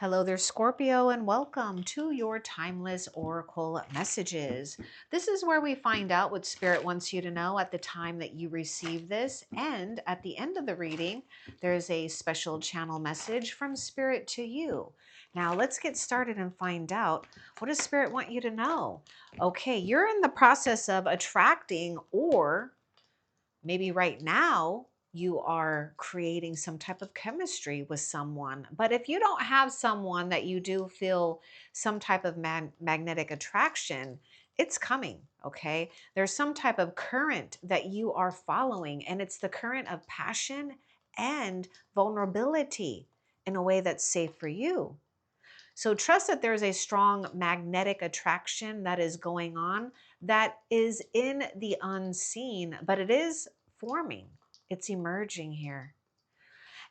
Hello there, Scorpio, and welcome to your timeless oracle messages. This is where we find out what Spirit wants you to know at the time that you receive this. And at the end of the reading, there's a special channel message from Spirit to you. Now, let's get started and find out, what does Spirit want you to know? Okay, you're in the process of attracting, or maybe right now, you are creating some type of chemistry with someone. But if you don't have someone that you do feel some type of magnetic attraction, it's coming, okay? There's some type of current that you are following, and it's the current of passion and vulnerability in a way that's safe for you. So trust that there's a strong magnetic attraction that is going on that is in the unseen, but it is forming. It's emerging here.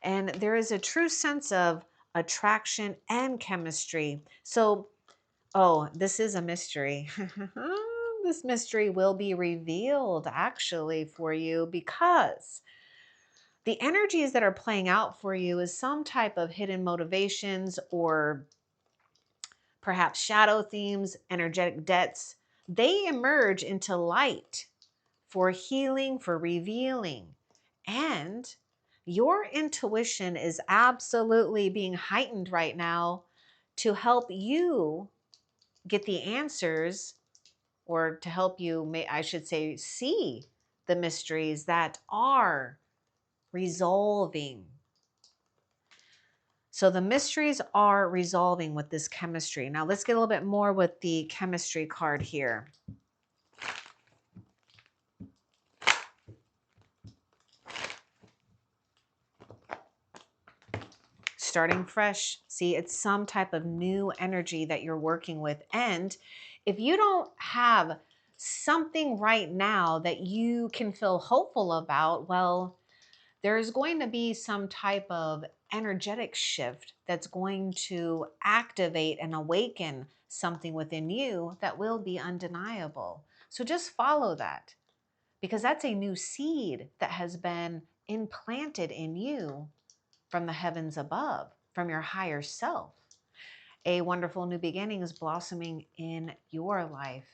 And there is a true sense of attraction and chemistry. So, oh, this is a mystery. This mystery will be revealed actually for you, because the energies that are playing out for you is some type of hidden motivations, or perhaps shadow themes, energetic debts. They emerge into light for healing, for revealing. And your intuition is absolutely being heightened right now to help you get the answers, or to help you, I should say, see the mysteries that are resolving. So the mysteries are resolving with this chemistry. Now let's get a little bit more with the chemistry card here. Starting fresh. See, it's some type of new energy that you're working with. And if you don't have something right now that you can feel hopeful about, well, there's going to be some type of energetic shift that's going to activate and awaken something within you that will be undeniable. So just follow that, because that's a new seed that has been implanted in you from the heavens above, from your higher self. A wonderful new beginning is blossoming in your life.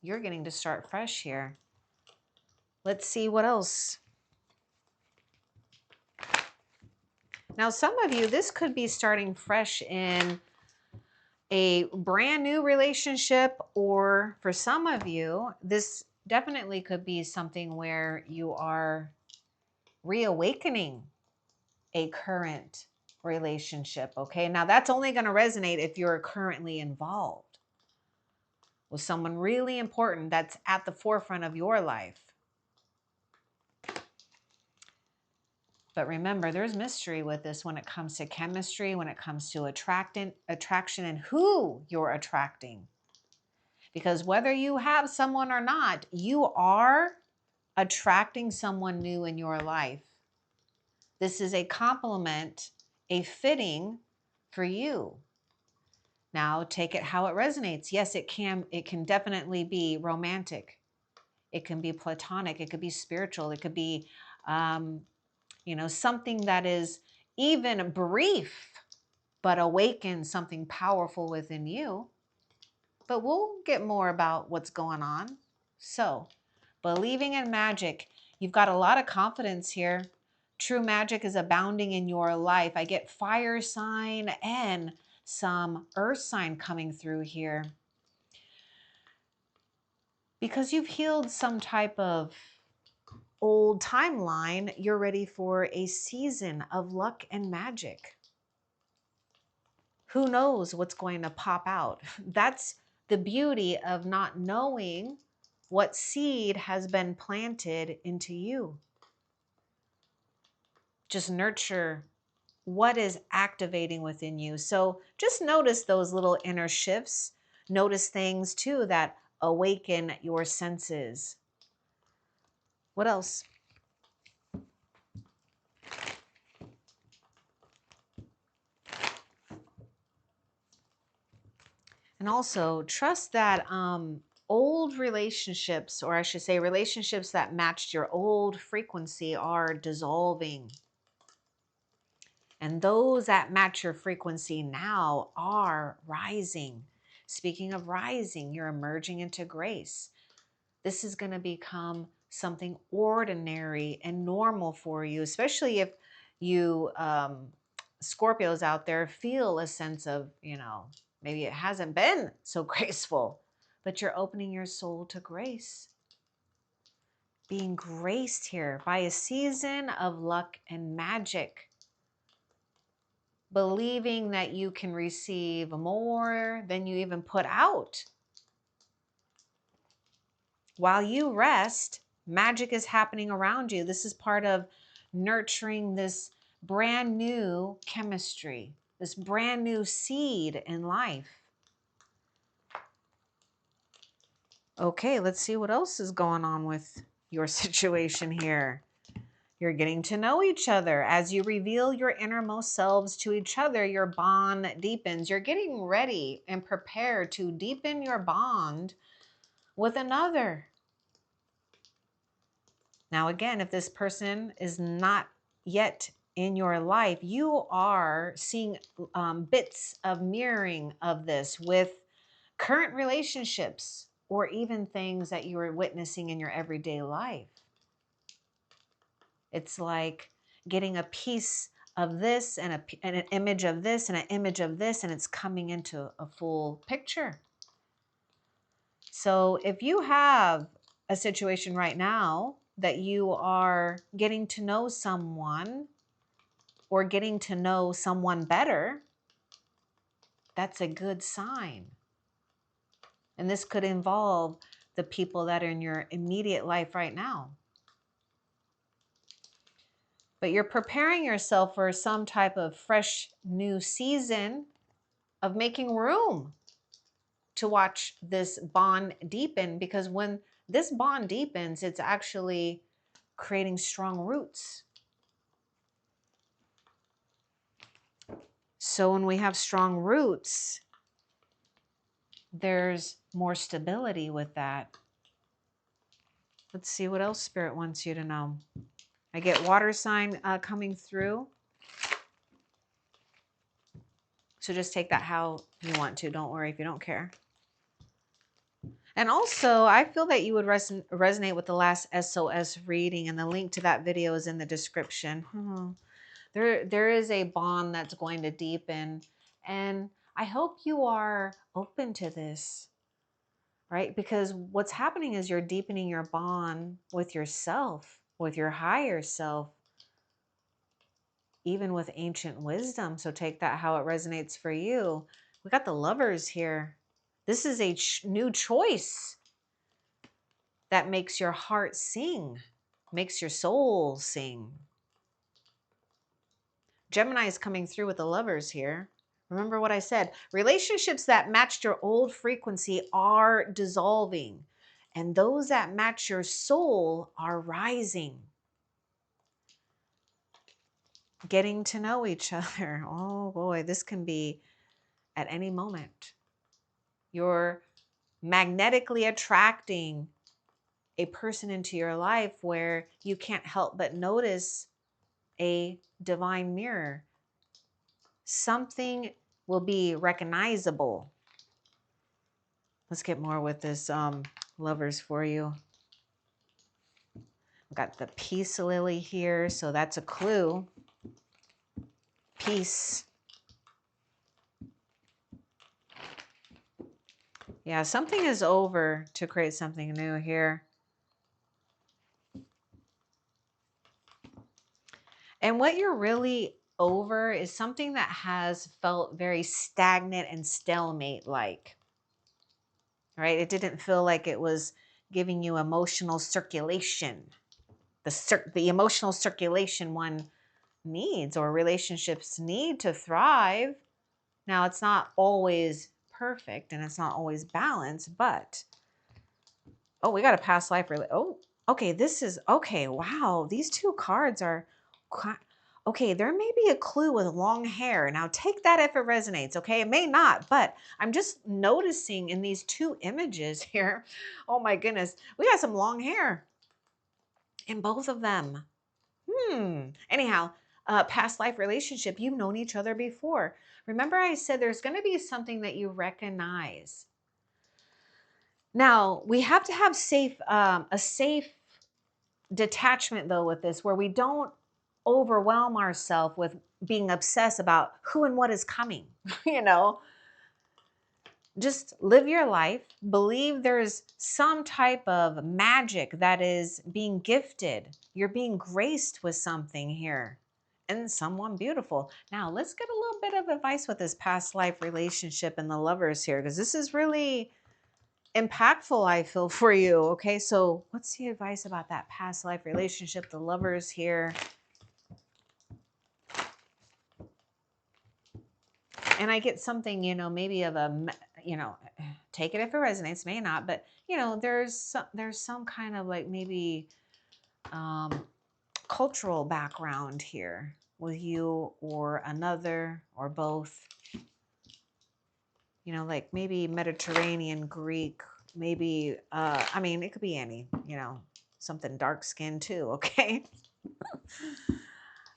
You're getting to start fresh here. Let's see what else. Now, some of you, this could be starting fresh in a brand new relationship, or for some of you, this definitely could be something where you are reawakening a current relationship, okay? Now, that's only going to resonate if you're currently involved with someone really important that's at the forefront of your life. But remember, there's mystery with this when it comes to chemistry, when it comes to attraction, and who you're attracting. Because whether you have someone or not, you are attracting someone new in your life. This is a compliment, a fitting for you. Now take it how it resonates. Yes, it can definitely be romantic. It can be platonic. It could be spiritual. It could be, something that is even brief, but awakens something powerful within you. But we'll get more about what's going on. So, believing in magic. You've got a lot of confidence here. True magic is abounding in your life. I get fire sign and some earth sign coming through here. Because you've healed some type of old timeline, you're ready for a season of luck and magic. Who knows what's going to pop out? That's the beauty of not knowing what seed has been planted into you. Just nurture what is activating within you. So just notice those little inner shifts. Notice things too that awaken your senses. What else? And also trust that old relationships, or I should say relationships that matched your old frequency, are dissolving. And those that match your frequency now are rising. Speaking of rising, you're emerging into grace. This is going to become something ordinary and normal for you, especially if you Scorpios out there feel a sense of, maybe it hasn't been so graceful, but you're opening your soul to grace. Being graced here by a season of luck and magic. Believing that you can receive more than you even put out. While you rest, magic is happening around you. This is part of nurturing this brand new chemistry, this brand new seed in life. Okay, let's see what else is going on with your situation here. You're getting to know each other. As you reveal your innermost selves to each other, your bond deepens. You're getting ready and prepared to deepen your bond with another. Now, again, if this person is not yet in your life, you are seeing bits of mirroring of this with current relationships or even things that you are witnessing in your everyday life. It's like getting a piece of this and an image of this and an image of this, and it's coming into a full picture. So if you have a situation right now that you are getting to know someone or getting to know someone better, that's a good sign. And this could involve the people that are in your immediate life right now. But you're preparing yourself for some type of fresh new season of making room to watch this bond deepen, because when this bond deepens, it's actually creating strong roots. So when we have strong roots, there's more stability with that. Let's see what else Spirit wants you to know. I get water sign coming through. So just take that how you want to. Don't worry if you don't care. And also, I feel that you would resonate with the last SOS reading, and the link to that video is in the description. There is a bond that's going to deepen, and I hope you are open to this, right? Because what's happening is you're deepening your bond with yourself, with your higher self, even with ancient wisdom. So take that how it resonates for you. We got the Lovers here. This is a new choice that makes your heart sing, makes your soul sing. Gemini is coming through with the Lovers here. Remember what I said. Relationships that matched your old frequency are dissolving, and those that match your soul are rising. Getting to know each other. Oh boy, this can be at any moment. You're magnetically attracting a person into your life where you can't help but notice a divine mirror. Something will be recognizable. Let's get more with this Lovers for you. We've got the Peace Lily here, so that's a clue. Peace. Yeah, something is over to create something new here. And what you're really over is something that has felt very stagnant and stalemate-like. Right? It didn't feel like it was giving you emotional circulation. The emotional circulation one needs, or relationships need, to thrive. Now, it's not always perfect and it's not always balanced, but oh, we got a past life. Oh, okay. This is okay. Wow. These two cards are okay. There may be a clue with long hair. Now take that if it resonates. Okay. It may not, but I'm just noticing in these two images here. Oh my goodness. We got some long hair in both of them. Anyhow, past life relationship. You've known each other before. Remember I said there's going to be something that you recognize. Now, we have to have a safe detachment though with this, where we don't overwhelm ourselves with being obsessed about who and what is coming. You know, just live your life, believe there's some type of magic that is being gifted. You're being graced with something here and someone beautiful. Now let's get a little bit of advice with this past life relationship and the lovers here, because this is really impactful, I feel, for you. Okay, so what's the advice about that past life relationship, the lovers here? And I get something, you know, maybe of a, you know, take it if it resonates, may not, but you know, there's some kind of like maybe cultural background here with you or another or both. You know, like maybe Mediterranean, Greek, maybe I mean, it could be any, you know, something dark skinned too, okay?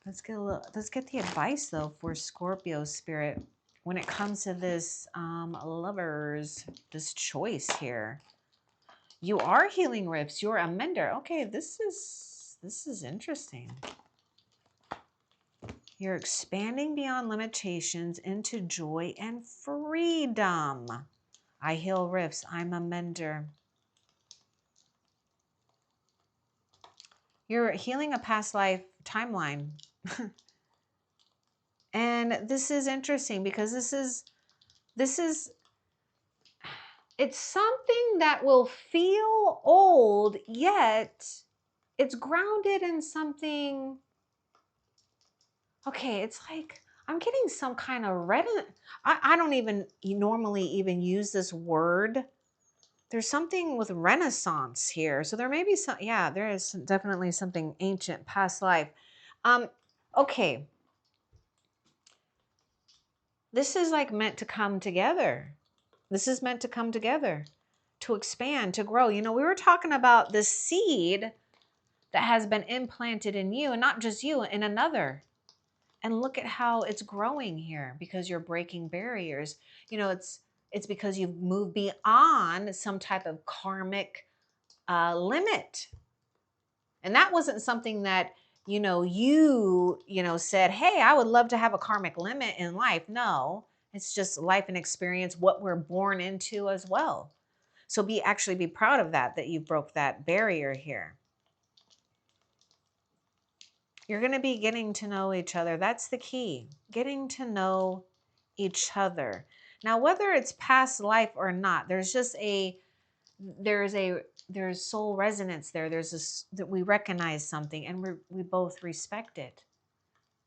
Let's get the advice though for Scorpio spirit when it comes to this lovers, this choice here. You are healing rifts. You're a mender. Okay, this is interesting. You're expanding beyond limitations into joy and freedom. I heal rifts. I'm a mender. You're healing a past life timeline. And this is interesting because this is it's something that will feel old, yet it's grounded in something. Okay, it's like I'm getting some kind of I don't even normally even use this word. There's something with Renaissance here. So there may be some, yeah, there is definitely something ancient, past life. Okay. This is like meant to come together. This is meant to come together, to expand, to grow. You know, we were talking about the seed that has been implanted in you, and not just you, in another. And look at how it's growing here because you're breaking barriers. You know, it's because you've moved beyond some type of karmic limit. And that wasn't something that, you know, said, hey, I would love to have a karmic limit in life. No, it's just life and experience, what we're born into as well. So actually be proud of that you broke that barrier here. You're going to be getting to know each other. That's the key. Getting to know each other. Now, whether it's past life or not, there's soul resonance there. There's this, that we recognize something and we both respect it.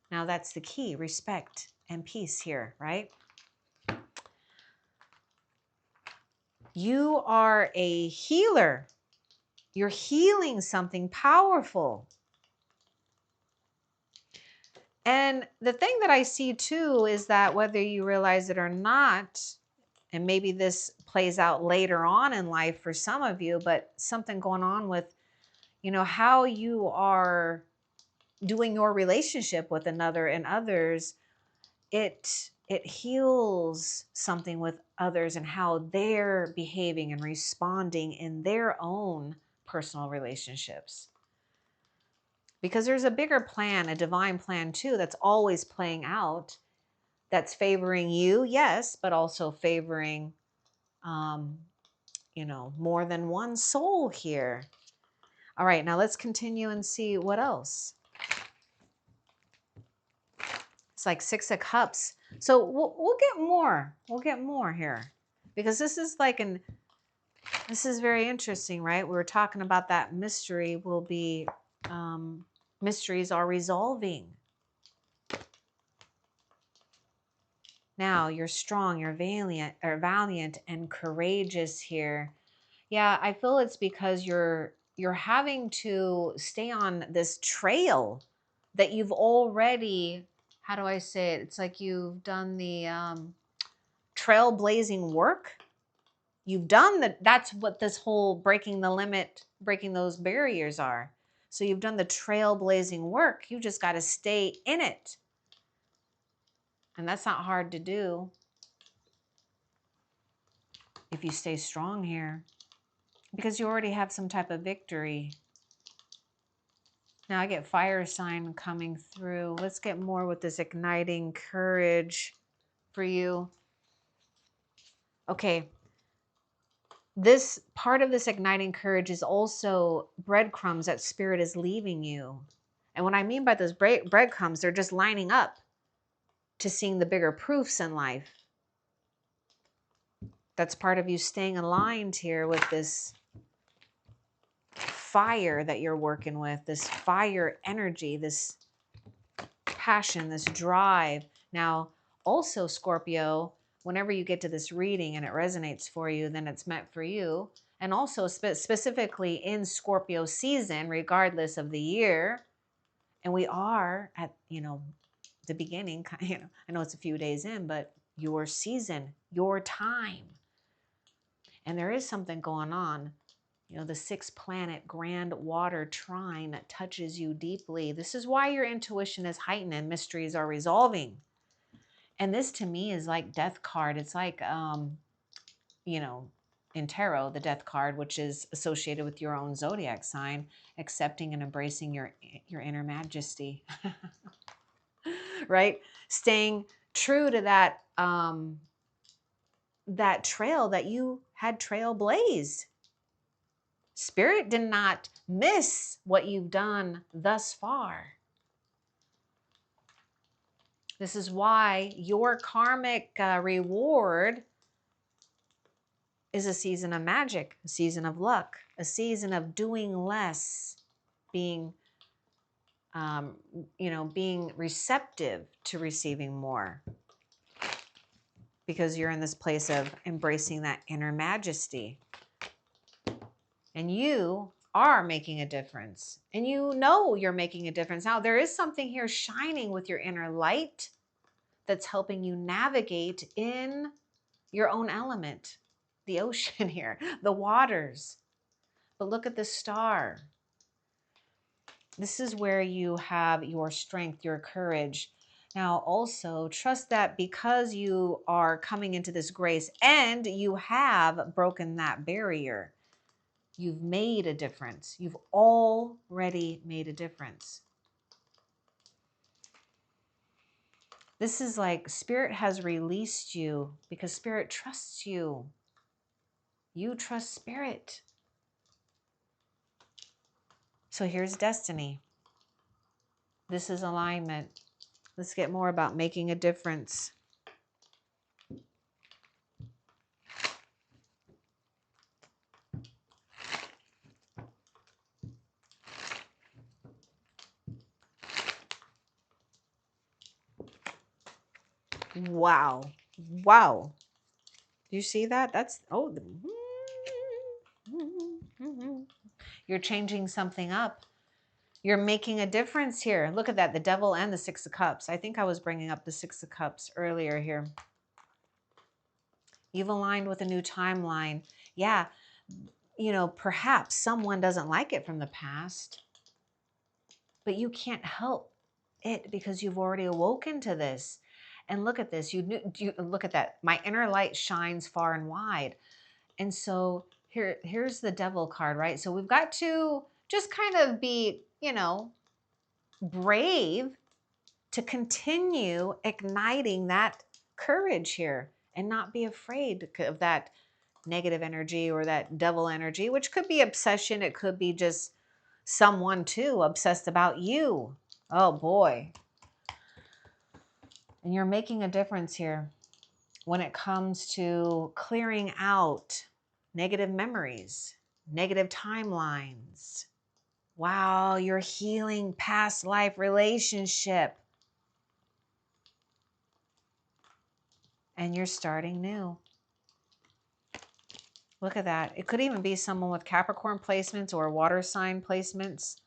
Now that's the key, respect and peace here, right? You are a healer. You're healing something powerful. And the thing that I see too is that whether you realize it or not, and maybe this plays out later on in life for some of you, but something going on with, you know, how you are doing your relationship with another and others, it heals something with others and how they're behaving and responding in their own personal relationships. Because there's a bigger plan, a divine plan too, that's always playing out, that's favoring you, yes, but also favoring, you know, more than one soul here. All right, now let's continue and see what else. It's like Six of Cups. So we'll get more. We'll get more here because this is like this is very interesting, right? We were talking about that mystery will be, mysteries are resolving. Now you're strong, you're valiant and courageous here. Yeah, I feel it's because you're having to stay on this trail that you've already, how do I say it? It's like you've done the trailblazing work. You've done that. That's what this whole breaking the limit, breaking those barriers are. So you've done the trailblazing work. You just got to stay in it. And that's not hard to do if you stay strong here, because you already have some type of victory. Now I get fire sign coming through. Let's get more with this igniting courage for you. Okay. This part of this igniting courage is also breadcrumbs that spirit is leaving you. And what I mean by those breadcrumbs, they're just lining up to seeing the bigger proofs in life. That's part of you staying aligned here with this fire that you're working with, this fire energy, this passion, this drive. Now, also, Scorpio, whenever you get to this reading and it resonates for you, then it's meant for you. And also specifically in Scorpio season, regardless of the year. And we are at, the beginning, I know it's a few days in, but your season, your time. And there is something going on. The 6th planet grand water trine that touches you deeply. This is why your intuition is heightened and mysteries are resolving. And this to me is like death card. It's like, in tarot, the death card, which is associated with your own zodiac sign, accepting and embracing your inner majesty, right? Staying true to that, that trail that you had trailblazed. Spirit did not miss what you've done thus far. This is why your karmic reward is a season of magic, a season of luck, a season of doing less, being, being receptive to receiving more. Because you're in this place of embracing that inner majesty. And you are making a difference. And you're making a difference. Now, there is something here shining with your inner light that's helping you navigate in your own element. The ocean here, the waters. But look at the star. This is where you have your strength, your courage. Now, also trust that because you are coming into this grace and you have broken that barrier, you've made a difference. You've already made a difference. This is like Spirit has released you because Spirit trusts you. You trust Spirit. So here's destiny. This is alignment. Let's get more about making a difference. Wow. Wow. Do you see that? That's, you're changing something up. You're making a difference here. Look at that, the Devil and the 6 of Cups. I think I was bringing up the 6 of Cups earlier here. You've aligned with a new timeline. Yeah, perhaps someone doesn't like it from the past, but you can't help it because you've already awoken to this. And look at this. You look at that. My inner light shines far and wide. And so here's the Devil card, right? So we've got to just kind of be, brave to continue igniting that courage here and not be afraid of that negative energy or that devil energy, which could be obsession. It could be just someone too obsessed about you. Oh boy. And you're making a difference here when it comes to clearing out negative memories, negative timelines. Wow, you're healing past life relationship. And you're starting new. Look at that. It could even be someone with Capricorn placements or water sign placements.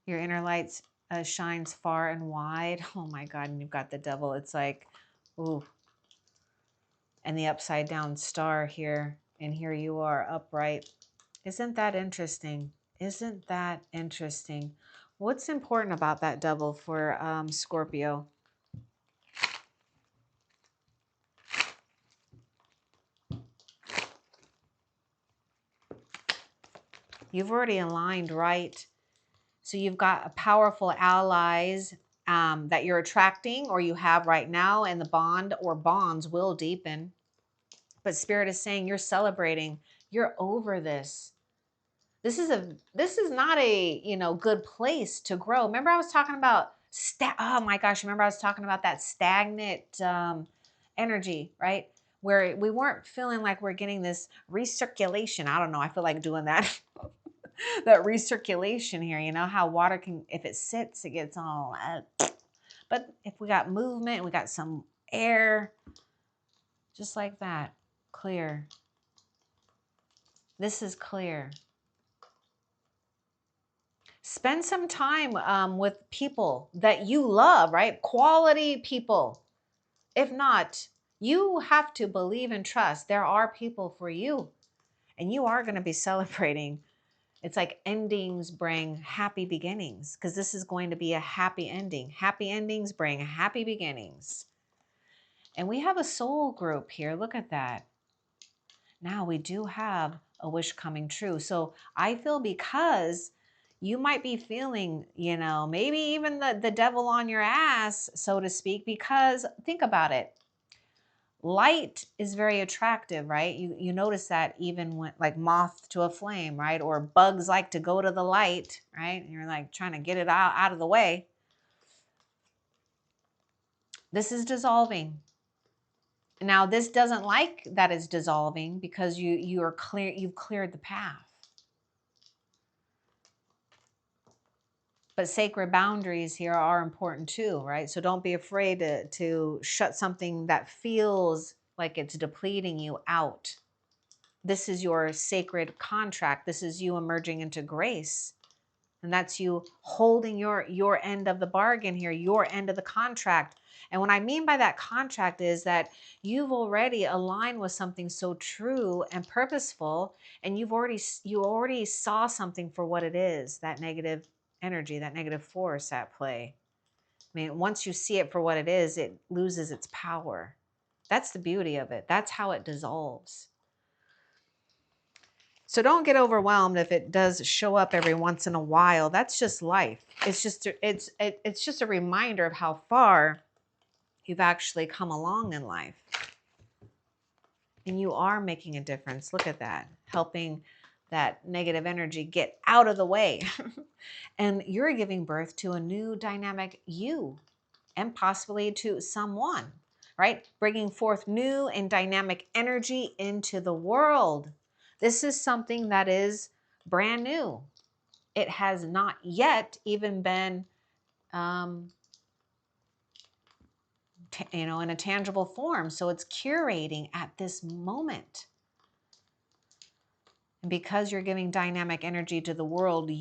Your inner light shines far and wide. Oh my God, and you've got the Devil. It's like, ooh. And the upside down star here And here you are upright. Isn't that interesting? Isn't that interesting? What's important about that Devil for Scorpio? You've already aligned, right? So you've got powerful allies that you're attracting or you have right now, and the bond or bonds will deepen. But Spirit is saying you're celebrating. You're over this. This is not a, good place to grow. Remember I was talking about oh my gosh, remember I was talking about that stagnant energy, right? Where we weren't feeling like we're getting this recirculation. I don't know. I feel like doing that. That recirculation here, how water can, if it sits, it gets all, but if we got movement, we got some air, just like that, clear. This is clear. Spend some time with people that you love, right? Quality people. If not, you have to believe and trust there are people for you, and you are going to be celebrating. It's like endings bring happy beginnings, because this is going to be a happy ending. Happy endings bring happy beginnings. And we have a soul group here. Look at that. Now we do have a wish coming true. So I feel, because you might be feeling, maybe even the devil on your ass, so to speak, because think about it. Light is very attractive, right? You notice that even when, like moth to a flame, right? Or bugs like to go to the light, right? And you're like trying to get it out of the way. This is dissolving. Now, this doesn't like that it's dissolving, because you've cleared the path. But sacred boundaries here are important too, right? So don't be afraid to shut something that feels like it's depleting you out. This is your sacred contract. This is you emerging into grace. And that's you holding your end of the bargain here, your end of the contract. And what I mean by that contract is that you've already aligned with something so true and purposeful, and you already saw something for what it is, that negative energy, that negative force at play. I mean, once you see it for what it is, it loses its power. That's the beauty of it. That's how it dissolves. So don't get overwhelmed if it does show up every once in a while. That's just life. It's just a reminder of how far you've actually come along in life. And you are making a difference. Look at that. Helping that negative energy get out of the way. And you're giving birth to a new dynamic you, and possibly to someone, right? Bringing forth new and dynamic energy into the world. This is something that is brand new. It has not yet even been, in a tangible form. So it's curating at this moment. And because you're giving dynamic energy to the world,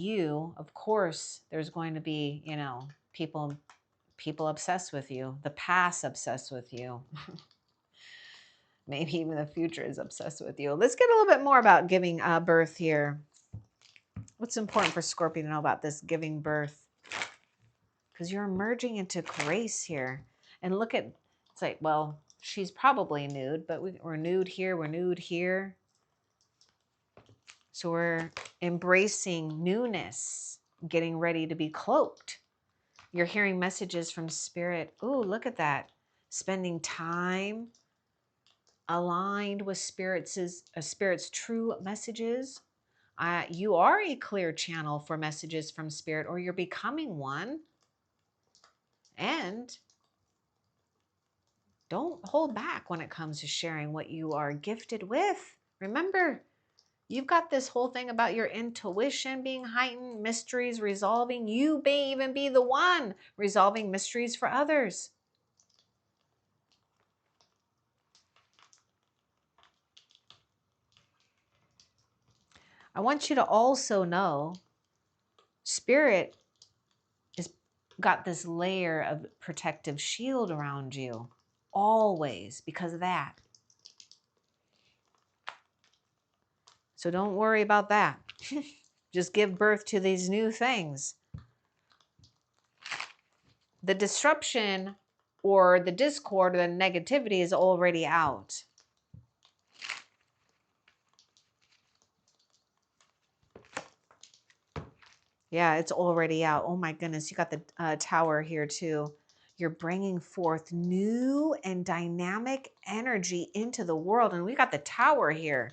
of course, there's going to be, people obsessed with you. The past obsessed with you. Maybe even the future is obsessed with you. Let's get a little bit more about giving birth here. What's important for Scorpio to know about this giving birth? Because you're emerging into grace here. And look at, it's like, well, she's probably nude, but we're nude here, we're nude here. So we're embracing newness, getting ready to be cloaked. You're hearing messages from Spirit. Ooh, look at that. Spending time aligned with Spirit's true messages. You are a clear channel for messages from Spirit, or you're becoming one. And don't hold back when it comes to sharing what you are gifted with. Remember, you've got this whole thing about your intuition being heightened, mysteries resolving. You may even be the one resolving mysteries for others. I want you to also know Spirit has got this layer of protective shield around you always because of that. So don't worry about that. Just give birth to these new things. The disruption or the discord or the negativity is already out. Yeah, it's already out. Oh my goodness, you got the tower here too. You're bringing forth new and dynamic energy into the world. And we got the tower here.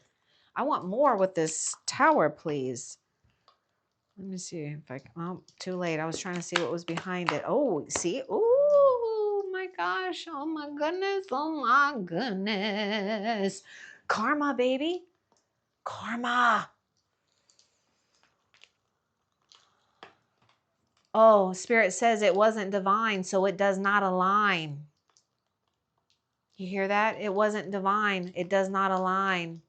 I want more with this tower, please. Let me see if I can. Oh, too late. I was trying to see what was behind it. Oh, see? Oh my gosh. Oh my goodness. Oh my goodness. Karma, baby. Karma. Oh, Spirit says it wasn't divine, so it does not align. You hear that? It wasn't divine. It does not align.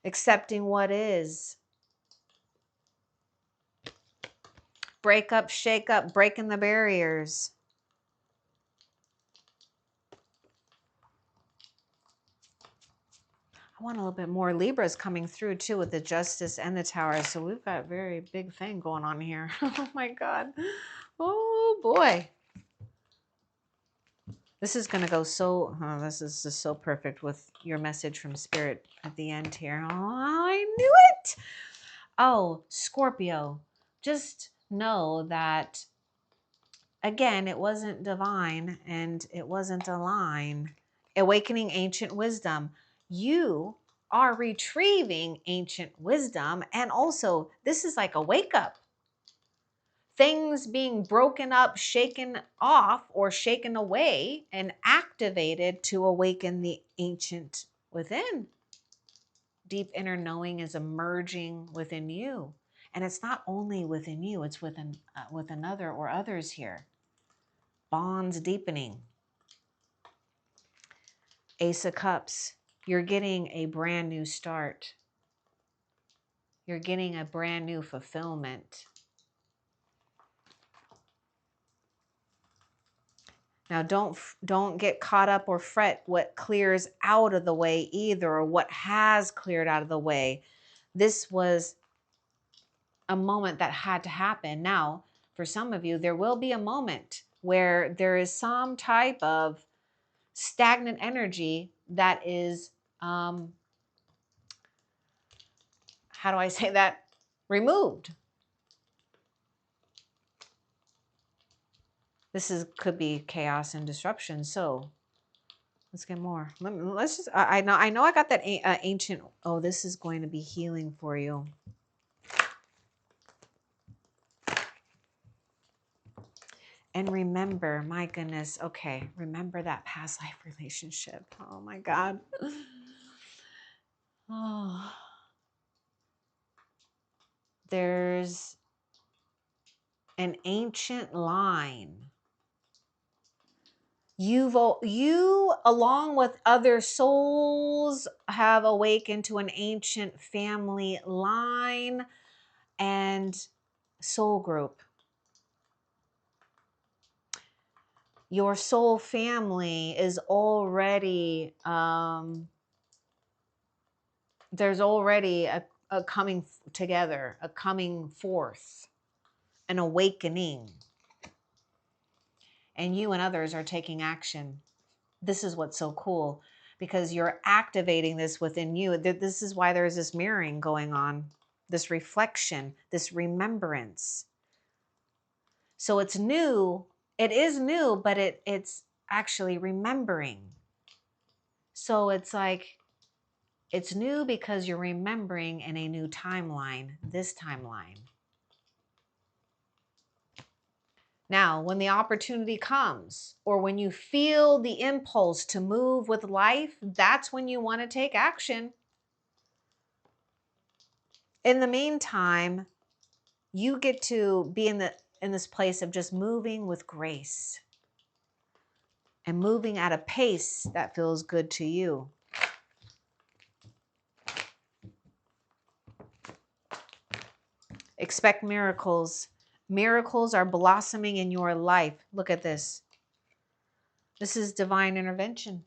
Accepting what is. Break up, shake up, breaking the barriers. I want a little bit more Libras coming through too with the Justice and the Tower. So we've got a very big thing going on here. Oh my God. Oh boy. This is going to go so, this is just so perfect with your message from Spirit at the end here. Oh, I knew it. Oh, Scorpio, just know that, again, it wasn't divine and it wasn't aligned. Awakening ancient wisdom. You are retrieving ancient wisdom. And also, this is like a wake up. Things being broken up, shaken off, or shaken away and activated to awaken the ancient within. Deep inner knowing is emerging within you. And it's not only within you, it's with another or others here. Bonds deepening. Ace of Cups. You're getting a brand new start. You're getting a brand new fulfillment. Now, don't get caught up or fret what clears out of the way either, or what has cleared out of the way. This was a moment that had to happen. Now, for some of you, there will be a moment where there is some type of stagnant energy that is, how do I say that? Removed. Could be chaos and disruption. So let's get more. Let's just. I know I got that ancient. Oh, this is going to be healing for you. And remember, my goodness. Okay, remember that past life relationship. Oh my God. Oh, there's an ancient line. You, along with other souls, have awakened to an ancient family line and soul group. Your soul family is already, there's already a coming together, a coming forth, an awakening. And you and others are taking action. This is what's so cool, because you're activating this within you. This is why there's this mirroring going on, this reflection, this remembrance. So it's new. It is new, but it's actually remembering. So it's like, it's new because you're remembering in a new timeline, this timeline. Now, when the opportunity comes, or when you feel the impulse to move with life, that's when you want to take action. In the meantime, you get to be in this place of just moving with grace and moving at a pace that feels good to you. Expect miracles. Miracles are blossoming in your life. Look at this. This is divine intervention.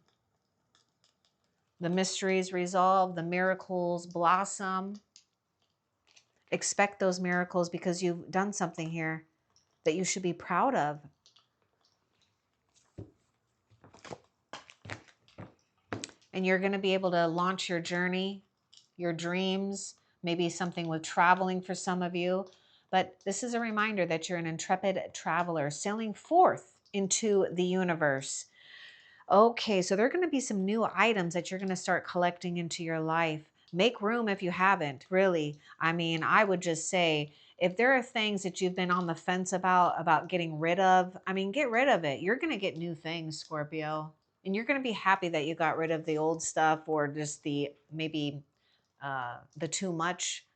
The mysteries resolve, the miracles blossom. Expect those miracles because you've done something here that you should be proud of. And you're going to be able to launch your journey, your dreams, maybe something with traveling for some of you. But this is a reminder that you're an intrepid traveler sailing forth into the universe. Okay, so there are going to be some new items that you're going to start collecting into your life. Make room if you haven't, really. I mean, I would just say, if there are things that you've been on the fence about getting rid of, I mean, get rid of it. You're going to get new things, Scorpio. And you're going to be happy that you got rid of the old stuff, or just the maybe the too much.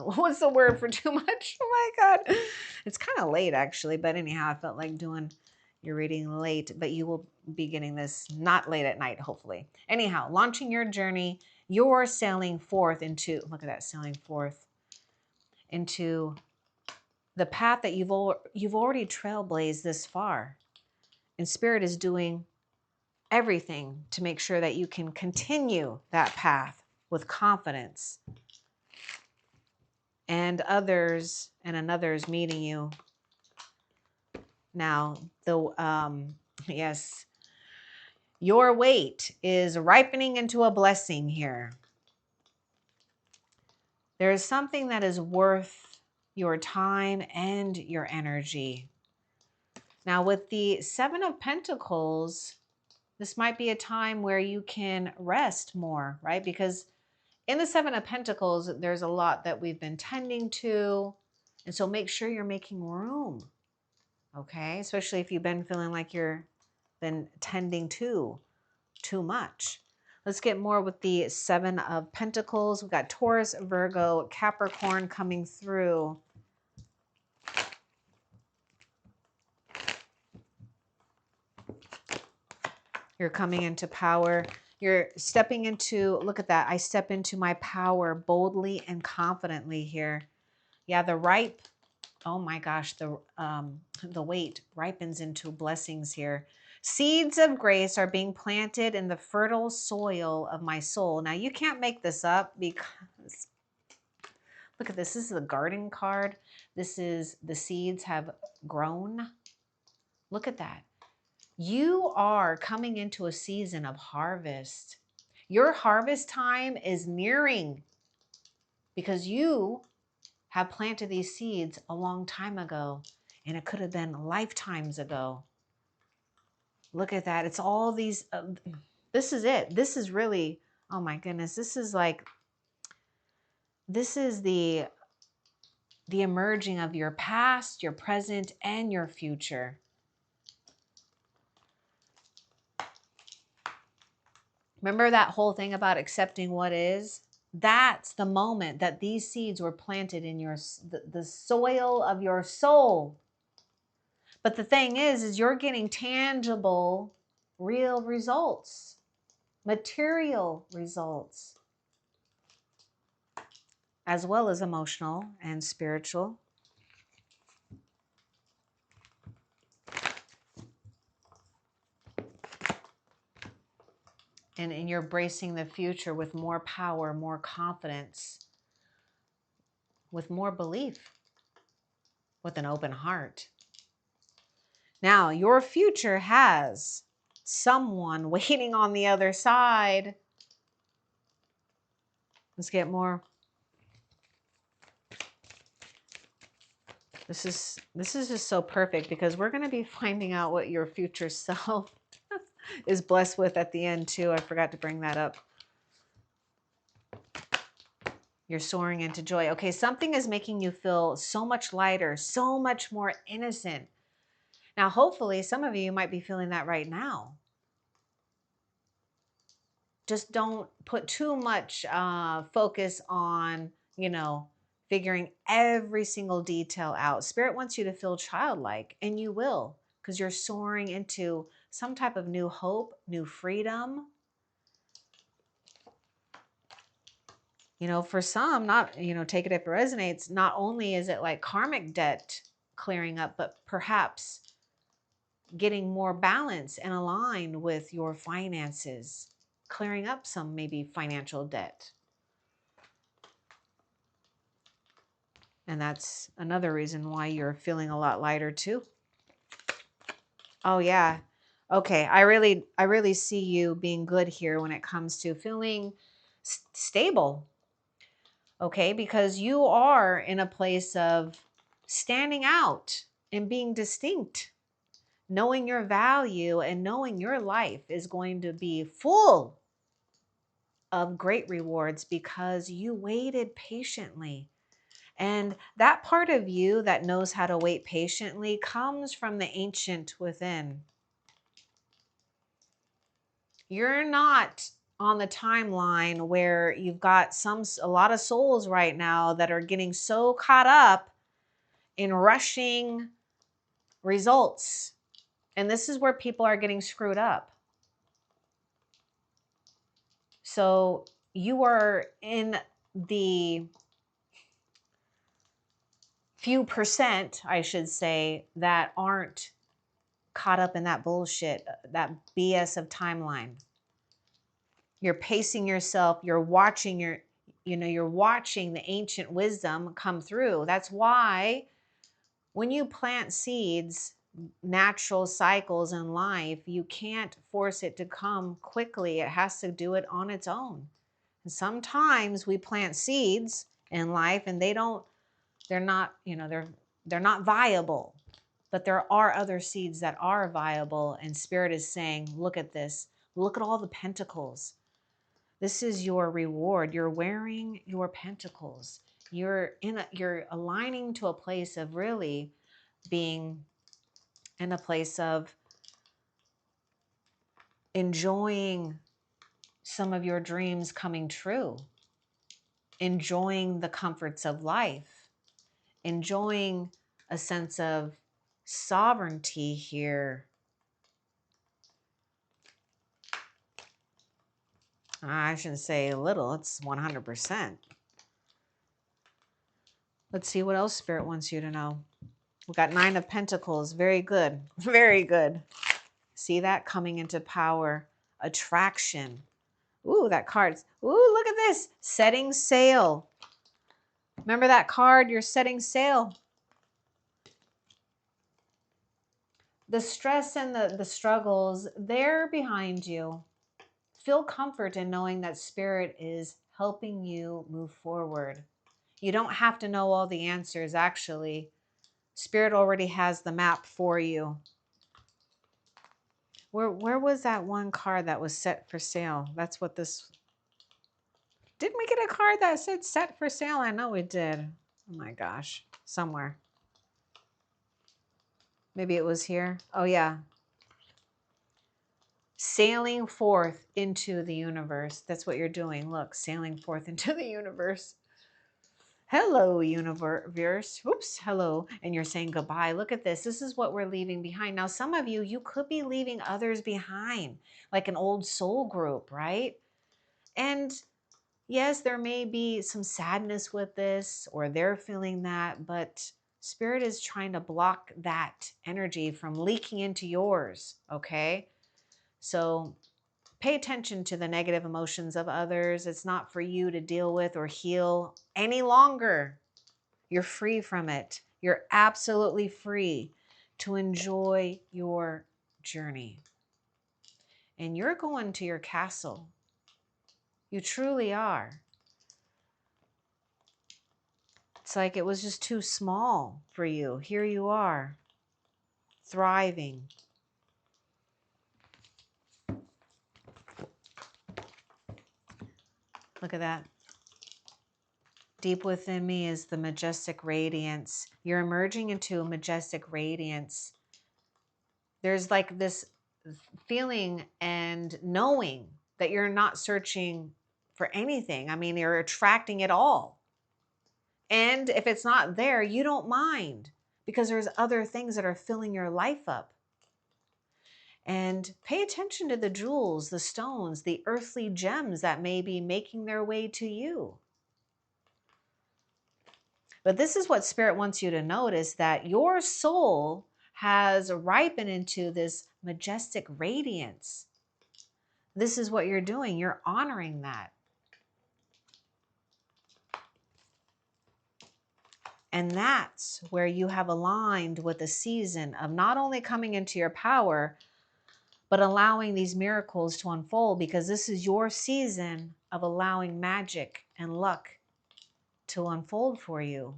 What's the word for too much? Oh my God. It's kind of late actually, but anyhow, I felt like doing your reading late, but you will be getting this not late at night, hopefully. Anyhow, launching your journey, you're sailing forth into, look at that, sailing forth into the path that you've already trailblazed this far. And Spirit is doing everything to make sure that you can continue that path with confidence. And others and another's meeting you. Now, yes, your wait is ripening into a blessing here. There is something that is worth your time and your energy. Now, with the Seven of Pentacles, this might be a time where you can rest more, right? Because in the Seven of Pentacles, there's a lot that we've been tending to. And so make sure you're making room, okay? Especially if you've been feeling like you're been tending to too much. Let's get more with the Seven of Pentacles. We've got Taurus, Virgo, Capricorn coming through. You're coming into power. You're stepping into, look at that. I step into my power boldly and confidently here. Yeah, the ripe, oh my gosh, the wait ripens into blessings here. Seeds of grace are being planted in the fertile soil of my soul. Now, you can't make this up because, look at this. This is the garden card. This is the seeds have grown. Look at that. You are coming into a season of harvest. Your harvest time is nearing because you have planted these seeds a long time ago, and it could have been lifetimes ago. Look at that. It's all these, this is it. This is really, oh my goodness. This is like, this is the emerging of your past, your present, and your future. Remember that whole thing about accepting what is? That's the moment that these seeds were planted in the soil of your soul. But the thing is you're getting tangible, real results, material results, as well as emotional and spiritual. And you're bracing the future with more power, more confidence, with more belief, with an open heart. Now, your future has someone waiting on the other side. Let's get more. This is just so perfect because we're going to be finding out what your future self is blessed with at the end too. I forgot to bring that up. You're soaring into joy. Okay, something is making you feel so much lighter, so much more innocent. Now, hopefully, some of you might be feeling that right now. Just don't put too much focus on, figuring every single detail out. Spirit wants you to feel childlike, and you will, because you're soaring into some type of new hope, new freedom. For some, not, take it if it resonates, not only is it like karmic debt clearing up, but perhaps getting more balance and aligned with your finances. clearing up some maybe financial debt. And that's another reason why you're feeling a lot lighter too. Oh yeah. Okay, I really see you being good here when it comes to feeling stable. Okay, because you are in a place of standing out and being distinct, knowing your value and knowing your life is going to be full of great rewards because you waited patiently. And that part of you that knows how to wait patiently comes from the ancient within. You're not on the timeline where you've got a lot of souls right now that are getting so caught up in rushing results. And this is where people are getting screwed up. So you are in the few percent, I should say, that aren't caught up in that bullshit, that BS of timeline. You're pacing yourself, you're watching you're watching the ancient wisdom come through. That's why when you plant seeds, natural cycles in life, you can't force it to come quickly. It has to do it on its own. And sometimes we plant seeds in life and they're not, they're not viable. But there are other seeds that are viable, and Spirit is saying, look at this. Look at all the pentacles. This is your reward. You're wearing your pentacles. You're aligning to a place of really being in a place of enjoying some of your dreams coming true, enjoying the comforts of life, enjoying a sense of sovereignty here. I shouldn't say a little, it's 100%. Let's see what else Spirit wants you to know. We've got 9 of Pentacles. Very good. Very good. See that coming into power. Attraction. Ooh, that card. Ooh, look at this. Setting sail. Remember that card? You're setting sail. The stress and the struggles, they're behind you. Feel comfort in knowing that Spirit is helping you move forward. You don't have to know all the answers, actually. Spirit already has the map for you. Where was that one card that was set for sale? That's what this... Didn't we get a card that said set for sale? I know we did. Oh my gosh. Somewhere. Maybe it was here. Oh yeah. Sailing forth into the universe. That's what you're doing. Look, sailing forth into the universe. Hello, universe. Oops, hello. And you're saying goodbye. Look at this. This is what we're leaving behind. Now, some of you, you could be leaving others behind, like an old soul group, right? And yes, there may be some sadness with this, or they're feeling that, but Spirit is trying to block that energy from leaking into yours, okay? So pay attention to the negative emotions of others. It's not for you to deal with or heal any longer. You're free from it. You're absolutely free to enjoy your journey. And you're going to your castle. You truly are. It's like it was just too small for you. Here you are, thriving. Look at that. Deep within me is the majestic radiance. You're emerging into a majestic radiance. There's like this feeling and knowing that you're not searching for anything. I mean, you're attracting it all. And if it's not there, you don't mind because there's other things that are filling your life up. And pay attention to the jewels, the stones, the earthly gems that may be making their way to you. But this is what Spirit wants you to notice, that your soul has ripened into this majestic radiance. this is what you're doing. You're honoring that. And that's where you have aligned with the season of not only coming into your power, but allowing these miracles to unfold, because this is your season of allowing magic and luck to unfold for you.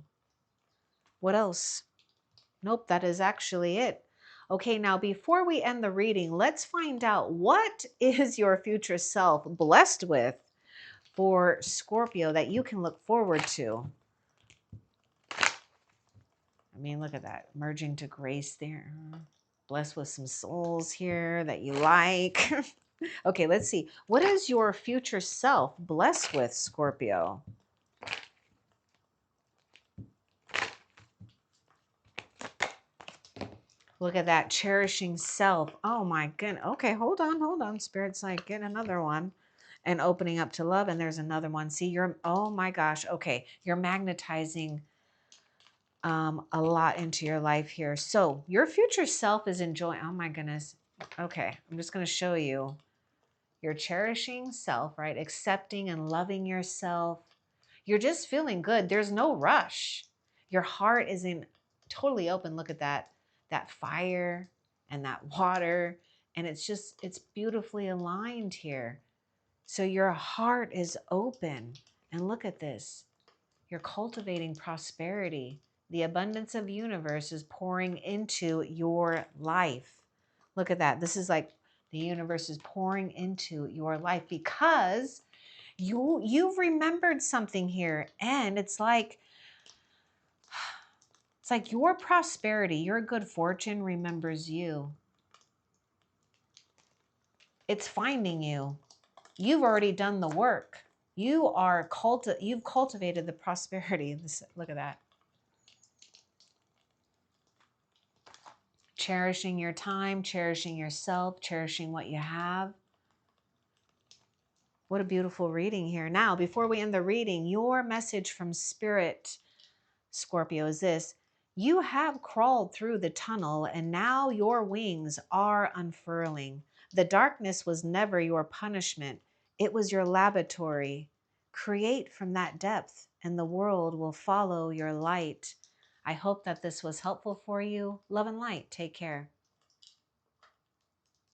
What else? Nope, that is actually it. Okay, now before we end the reading, let's find out, what is your future self blessed with for Scorpio that you can look forward to? I mean, look at that. Merging to grace there. Blessed with some souls here that you like. Okay, let's see. What is your future self blessed with, Scorpio? Look at that. Cherishing self. Oh my goodness. Okay, hold on, hold on. Spirit's like, get another one. And opening up to love. And there's another one. See, you're, oh my gosh. Okay, you're magnetizing a lot into your life here. So your future self is enjoying, oh my goodness. Okay, I'm just going to show you. You're cherishing self, right? Accepting and loving yourself. You're just feeling good. There's no rush. Your heart is in totally open. Look at that, that fire and that water. And it's just, it's beautifully aligned here. So your heart is open. And look at this. You're cultivating prosperity. The abundance of the universe is pouring into your life. Look at that. This is like the universe is pouring into your life because you've remembered something here. And it's like your prosperity, your good fortune remembers you. It's finding you. You've already done the work. You've cultivated the prosperity. Look at that. Cherishing your time, cherishing yourself, cherishing what you have. What a beautiful reading here. Now, before we end the reading, your message from Spirit, Scorpio, is this. You have crawled through the tunnel and now your wings are unfurling. The darkness was never your punishment. It was your laboratory. Create from that depth and the world will follow your light. I hope that this was helpful for you. Love and light. Take care.